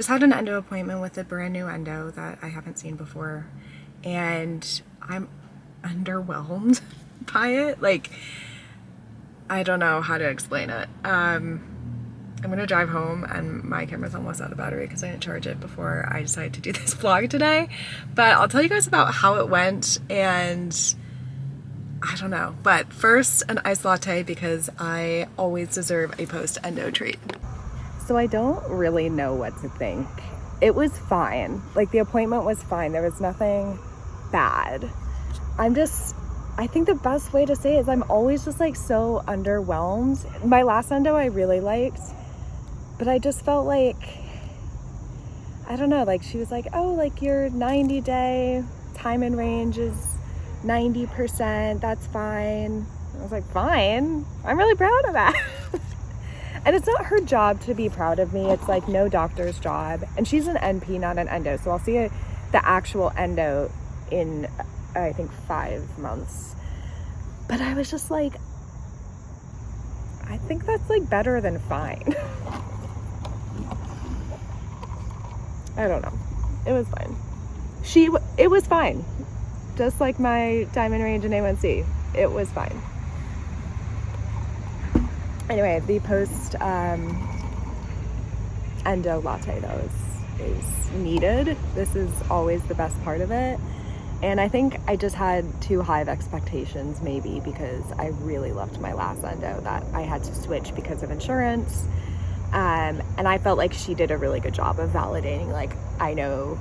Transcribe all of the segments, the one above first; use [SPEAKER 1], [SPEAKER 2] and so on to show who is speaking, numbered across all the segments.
[SPEAKER 1] Just had an endo appointment with a brand new endo that I haven't seen before, and I'm underwhelmed by it. Like, I don't know how to explain it. I'm gonna drive home and my camera's almost out of battery because I didn't charge it before I decided to do this vlog today. But I'll tell you guys about how it went, and I don't know. But first, an iced latte because I always deserve a post-endo treat. So I don't really know what to think. It was fine. Like, the appointment was fine. There was nothing bad. I think the best way to say it is I'm always just like so underwhelmed. My last endo I really liked, but I just felt like, I don't know, like she was like, oh, like your 90-day time in range is 90%, that's fine. I was like, fine, I'm really proud of that. And it's not her job to be proud of me. It's like no doctor's job. And she's an NP, not an endo. So I'll see the actual endo in, I think, 5 months. But I was just like, I think that's like better than fine. I don't know. It was fine. It was fine. Just like my time in range and A1C. It was fine. Anyway, the post endo latte though is needed. This is always the best part of it. And I think I just had too high of expectations, maybe because I really loved my last endo that I had to switch because of insurance. And I felt like she did a really good job of validating, like, I know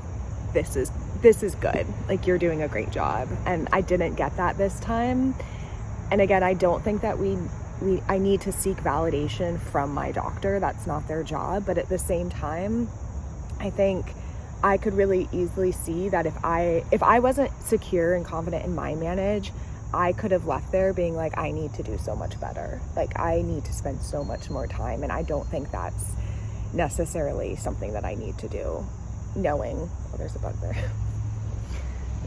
[SPEAKER 1] this is good. Like, you're doing a great job. And I didn't get that this time. And again, I don't think that I need to seek validation from my doctor. That's not their job. But at the same time, I think I could really easily see that if I wasn't secure and confident in my manage, I could have left there being like, I need to do so much better. Like, I need to spend so much more time. And I don't think that's necessarily something that I need to do, knowing, oh, there's a bug there,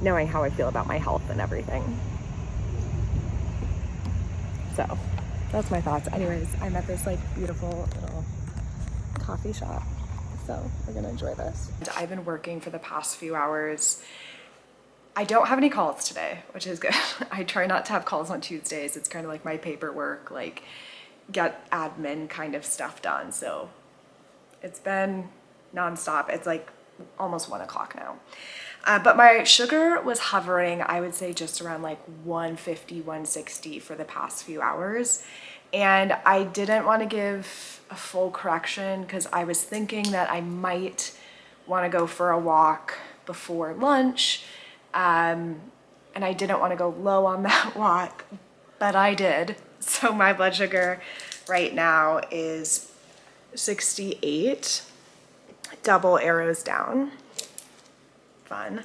[SPEAKER 1] knowing how I feel about my health and everything. So that's my thoughts. Anyways, I'm at this like beautiful little coffee shop, so we're gonna enjoy this. I've been working for the past few hours. I don't have any calls today, which is good. I try not to have calls on Tuesdays. It's kind of like my paperwork, like get admin kind of stuff done. So it's been nonstop. It's like almost 1 o'clock now. But my sugar was hovering, I would say, just around like 150, 160 for the past few hours. And I didn't want to give a full correction because I was thinking that I might want to go for a walk before lunch. And I didn't want to go low on that walk, but I did. So my blood sugar right now is 68, double arrows down. Fun.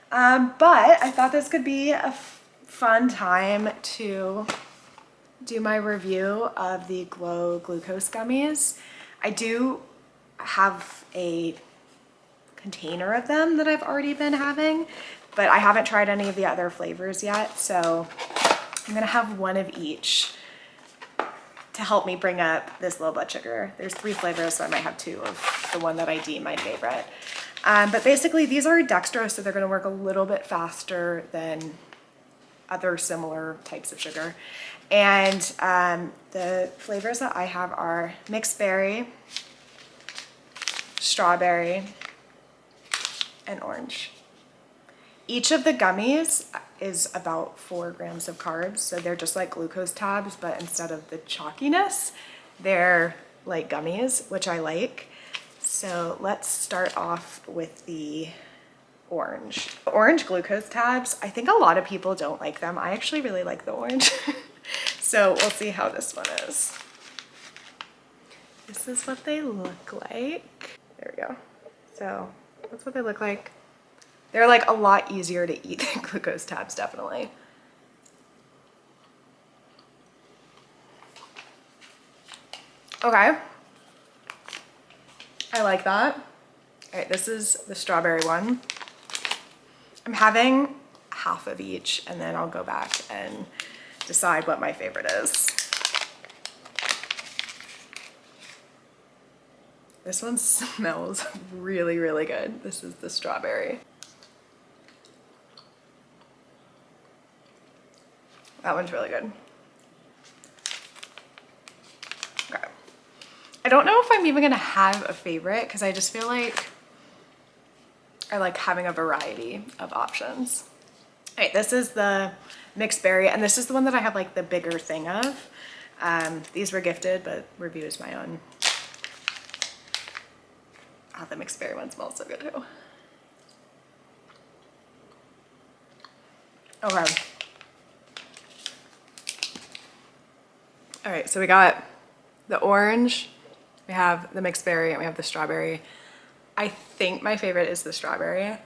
[SPEAKER 1] But I thought this could be a fun time to do my review of the Glow glucose gummies. I do have a container of them that I've already been having, but I haven't tried any of the other flavors yet. So I'm gonna have one of each to help me bring up this low blood sugar. There's 3 flavors, so I might have 2 of the one that I deem my favorite. But basically these are dextrose, so they're gonna work a little bit faster than other similar types of sugar. And the flavors that I have are mixed berry, strawberry, and orange. Each of the gummies is about 4 grams of carbs, so they're just like glucose tabs, but instead of the chalkiness, they're like gummies, which I like. So let's start off with the orange. The orange glucose tabs, I think a lot of people don't like them. I actually really like the orange. So we'll see how this one is. This is what they look like. There we go. So that's what they look like. They're like a lot easier to eat than glucose tabs, definitely. Okay. I like that. All right, this is the strawberry one. I'm having half of each and then I'll go back and decide what my favorite is. This one smells really, really good. This is the strawberry. That one's really good. Okay. I don't know if I'm even gonna have a favorite because I just feel like I like having a variety of options. All right, this is the mixed berry, and this is the one that I have like the bigger thing of. These were gifted, but review is my own. Oh, the mixed berry one smells so good too. Okay. All right, so we got the orange, we have the mixed berry, and we have the strawberry. I think my favorite is the strawberry.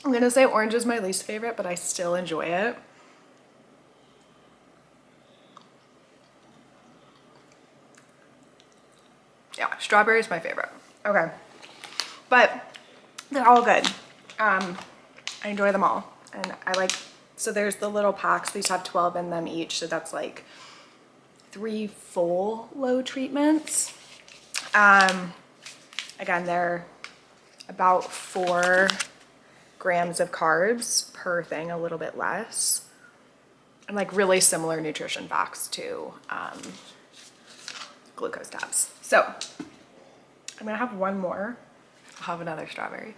[SPEAKER 1] I'm gonna say orange is my least favorite, but I still enjoy it. Yeah, strawberry is my favorite. Okay, but they're all good. I enjoy them all, and I like, so there's the little packs. These have 12 in them each, so that's like 3 full low treatments. Again, they're about 4 grams of carbs per thing, a little bit less, and like really similar nutrition facts to glucose tabs. So I'm gonna have one more. I'll have another strawberry.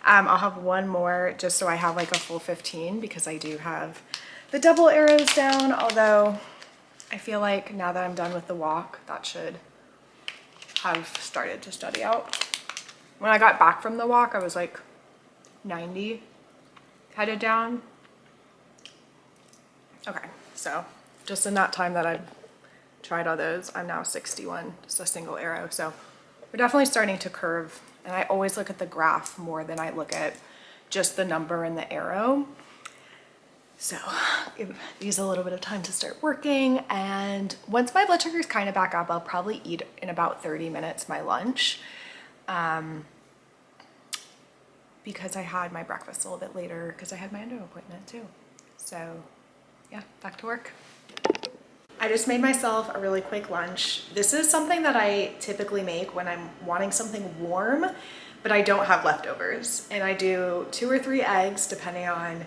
[SPEAKER 1] I'll have one more just so I have like a full 15 because I do have the double arrows down, although I feel like now that I'm done with the walk, that should have started to steady out. When I got back from the walk, I was like 90 headed down. Okay, so just in that time that I've tried all those, I'm now 61, just a single arrow. So we're definitely starting to curve, and I always look at the graph more than I look at just the number and the arrow. So give these a little bit of time to start working, and once my blood sugar's kind of back up, I'll probably eat in about 30 minutes my lunch. Because I had my breakfast a little bit later because I had my endo appointment too. So yeah, back to work. I just made myself a really quick lunch. This is something that I typically make when I'm wanting something warm, but I don't have leftovers. And I do 2 or 3 eggs depending on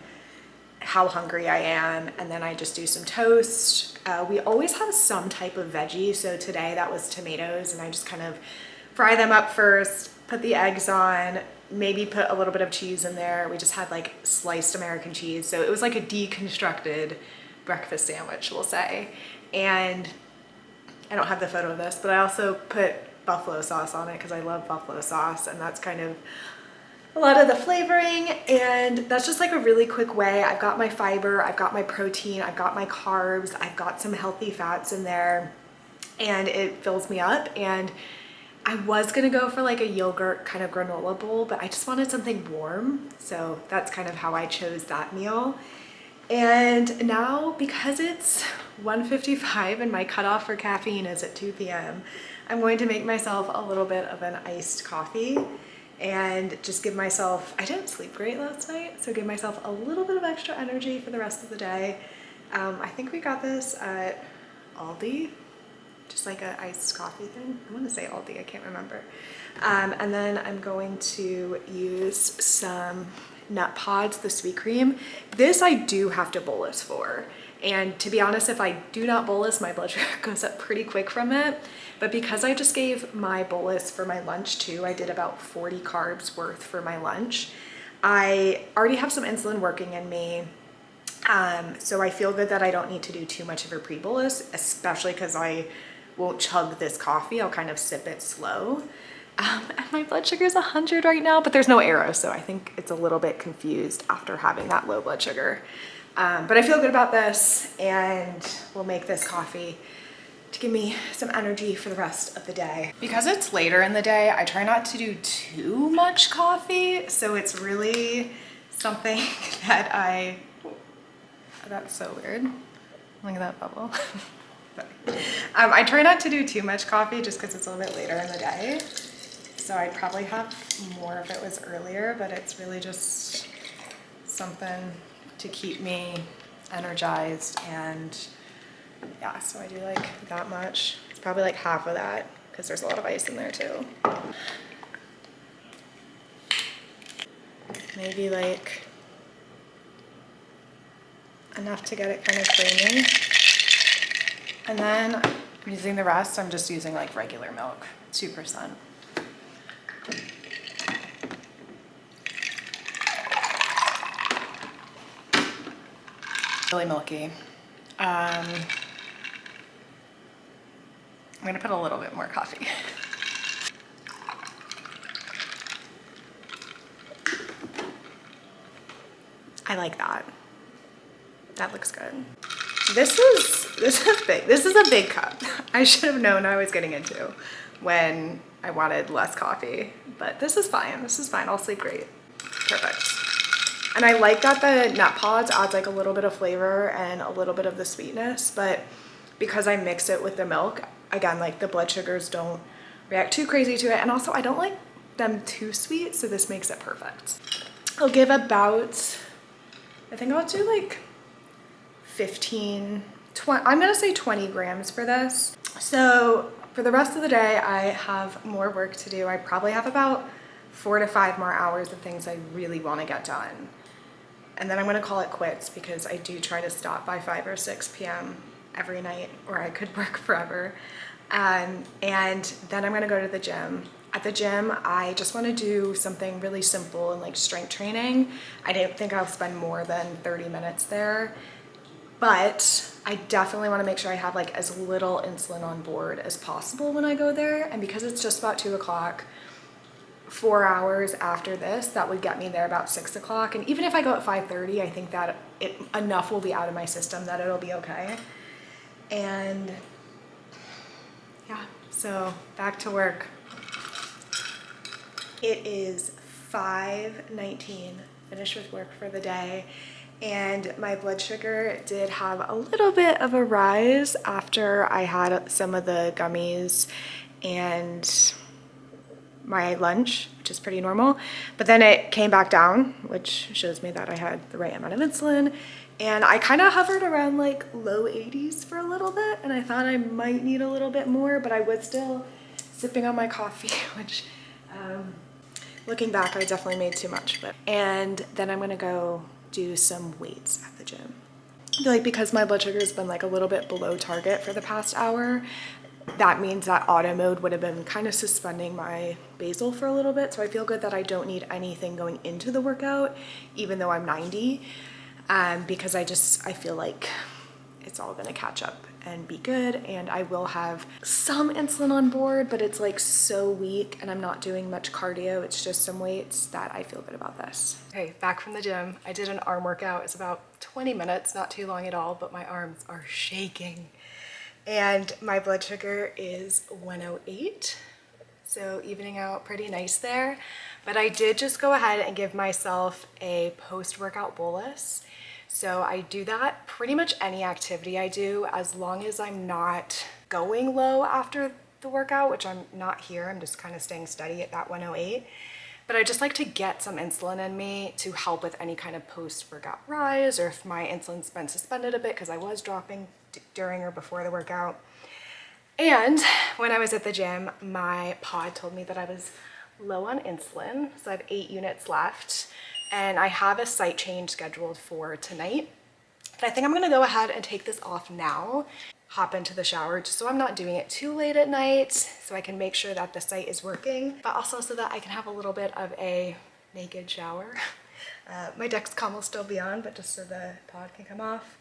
[SPEAKER 1] how hungry I am, and then I just do some toast. We always have some type of veggie, so today that was tomatoes, and I just kind of fry them up first, put the eggs on, maybe put a little bit of cheese in there. We just had like sliced American cheese, so it was like a deconstructed breakfast sandwich, we'll say. And I don't have the photo of this, but I also put buffalo sauce on it because I love buffalo sauce, and that's kind of a lot of the flavoring, and that's just like a really quick way. I've got my fiber, I've got my protein, I've got my carbs, I've got some healthy fats in there, and it fills me up. And I was gonna go for like a yogurt kind of granola bowl, but I just wanted something warm, so that's kind of how I chose that meal. And now, because it's 1:55 and my cutoff for caffeine is at 2 p.m., I'm going to make myself a little bit of an iced coffee and just give myself, I didn't sleep great last night, so give myself a little bit of extra energy for the rest of the day. I think we got this at Aldi, just like an iced coffee thing. I want to say Aldi, I can't remember. And then I'm going to use some nut pods, the sweet cream. This I do have to bolus for. And to be honest, if I do not bolus, my blood sugar goes up pretty quick from it. But because I just gave my bolus for my lunch too, I did about 40 carbs worth for my lunch. I already have some insulin working in me. So I feel good that I don't need to do too much of a pre-bolus, especially because I won't chug this coffee. I'll kind of sip it slow. And my blood sugar is 100 right now, but there's no arrow, so I think it's a little bit confused after having that low blood sugar. But I feel good about this, and we'll make this coffee to give me some energy for the rest of the day. Because it's later in the day, I try not to do too much coffee, so it's really something that that's so weird. Look at that bubble. I try not to do too much coffee just because it's a little bit later in the day. So I'd probably have more if it was earlier, but it's really just something to keep me energized and Yeah, so I do like that much. It's probably like half of that because there's a lot of ice in there too. Maybe like enough to get it kind of creamy. And then I'm using the rest. I'm just using like regular milk, 2%. Really milky. I'm gonna put a little bit more coffee. I like that. That looks good. This is big. This is a big cup. I should have known I was getting into when I wanted less coffee, but this is fine. This is fine. I'll sleep great. Perfect. And I like that the nut pods adds like a little bit of flavor and a little bit of the sweetness, but because I mix it with the milk, again, like the blood sugars don't react too crazy to it. And also I don't like them too sweet, so this makes it perfect. I'll give about, I think I'll do like 15, 20, I'm gonna say 20 grams for this. So for the rest of the day, I have more work to do. I probably have about 4 to 5 more hours of things I really wanna get done. And then I'm gonna call it quits because I do try to stop by 5 or 6 p.m. every night, or I could work forever. And then I'm gonna go to the gym. At the gym, I just wanna do something really simple and like strength training. I don't think I'll spend more than 30 minutes there, but I definitely wanna make sure I have like as little insulin on board as possible when I go there. And because it's just about 2 o'clock, 4 hours after this, that would get me there about 6 o'clock. And even if I go at 5:30, I think that enough will be out of my system that it'll be okay. And yeah, so back to work. It is 5:19, finished with work for the day. And my blood sugar did have a little bit of a rise after I had some of the gummies and my lunch, which is pretty normal. But then it came back down, which shows me that I had the right amount of insulin. And I kind of hovered around like low 80s for a little bit, and I thought I might need a little bit more, but I was still sipping on my coffee, which looking back, I definitely made too much. And then I'm gonna go do some weights at the gym. I feel like because my blood sugar has been like a little bit below target for the past hour, that means that auto mode would have been kind of suspending my basal for a little bit. So I feel good that I don't need anything going into the workout, even though I'm 90, because I feel like it's all gonna catch up and be good. And I will have some insulin on board, but it's like so weak and I'm not doing much cardio. It's just some weights that I feel good about this. Okay, back from the gym. I did an arm workout. It's about 20 minutes, not too long at all, but my arms are shaking. And my blood sugar is 108, so evening out pretty nice there. But I did just go ahead and give myself a post-workout bolus. So I do that pretty much any activity I do, as long as I'm not going low after the workout, which I'm not here. I'm just kind of staying steady at that 108. But I just like to get some insulin in me to help with any kind of post-workout rise, or if my insulin's been suspended a bit because I was dropping during or before the workout. And when I was at the gym, my pod told me that I was low on insulin, so I have 8 units left, and I have a site change scheduled for tonight. But I think I'm gonna go ahead and take this off now, hop into the shower, just so I'm not doing it too late at night, so I can make sure that the site is working, but also so that I can have a little bit of a naked shower. My Dexcom will still be on, but just so the pod can come off.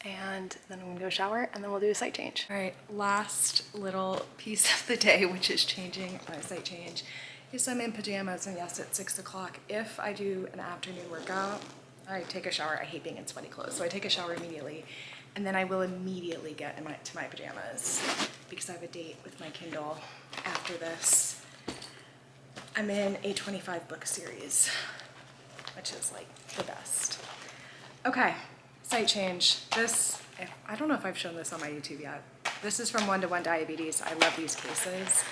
[SPEAKER 1] And then I'm gonna go shower and then we'll do a site change. All right, last little piece of the day, which is changing my site change, is I'm in pajamas, and yes, it's 6 o'clock. If I do an afternoon workout, I take a shower. I hate being in sweaty clothes, so I take a shower immediately, and then I will immediately get to my pajamas because I have a date with my Kindle after this. I'm in a 25 book series, which is like the best. Okay. Site change. This, I don't know if I've shown this on my YouTube yet. This is from 1-to-1 Diabetes. I love these cases.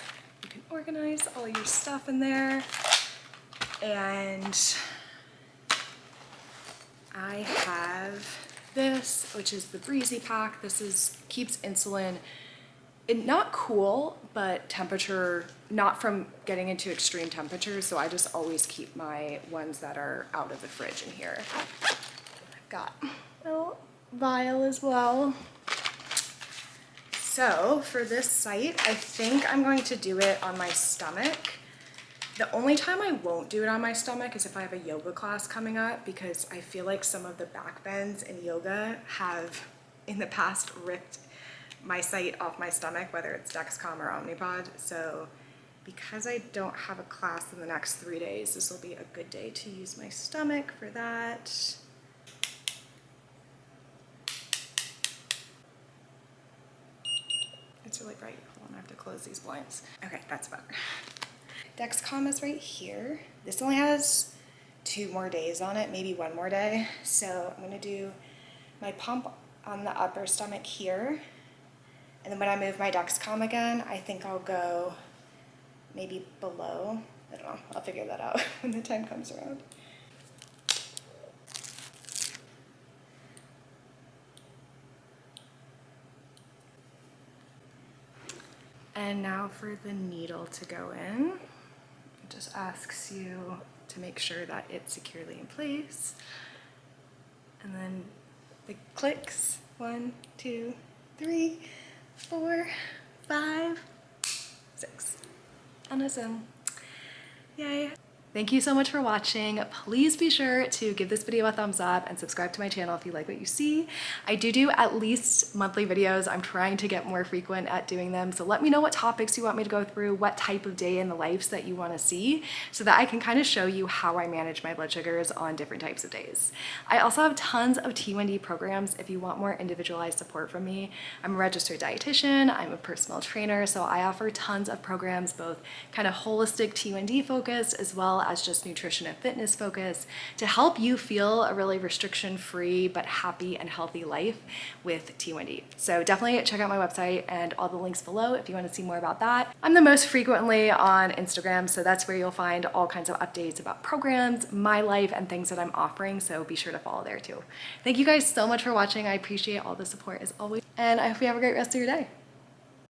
[SPEAKER 1] You can organize all your stuff in there. And I have this, which is the Breezy Pack. This keeps insulin not cool, but temperature, not from getting into extreme temperatures. So I just always keep my ones that are out of the fridge in here. I've got a little vial as well. So for this site, I think I'm going to do it on my stomach. The only time I won't do it on my stomach is if I have a yoga class coming up, because I feel like some of the back bends in yoga have in the past ripped my site off my stomach, whether it's Dexcom or Omnipod. So because I don't have a class in the next 3 days, this will be a good day to use my stomach for that. It's really bright. Hold on, I have to close these blinds. Okay, that's better. Dexcom is right here. This only has 2 more days on it, maybe 1 more day. So I'm gonna do my pump on the upper stomach here. And then when I move my Dexcom again, I think I'll go maybe below. I don't know, I'll figure that out when the time comes around. And now for the needle to go in. It just asks you to make sure that it's securely in place. And then the clicks, 1, 2, 3, 4, 5, 6. And it's in. Yay. Thank you so much for watching. Please be sure to give this video a thumbs up and subscribe to my channel if you like what you see. I do at least monthly videos. I'm trying to get more frequent at doing them. So let me know what topics you want me to go through, what type of day in the lives that you want to see, so that I can kind of show you how I manage my blood sugars on different types of days. I also have tons of T1D programs if you want more individualized support from me. I'm a registered dietitian, I'm a personal trainer, so I offer tons of programs, both kind of holistic T1D focused as well as just nutrition and fitness focus, to help you feel a really restriction-free but happy and healthy life with T1D. So definitely check out my website and all the links below if you want to see more about that. I'm the most frequently on Instagram, so that's where you'll find all kinds of updates about programs, my life, and things that I'm offering, so be sure to follow there too. Thank you guys so much for watching. I appreciate all the support as always, and I hope you have a great rest of your day.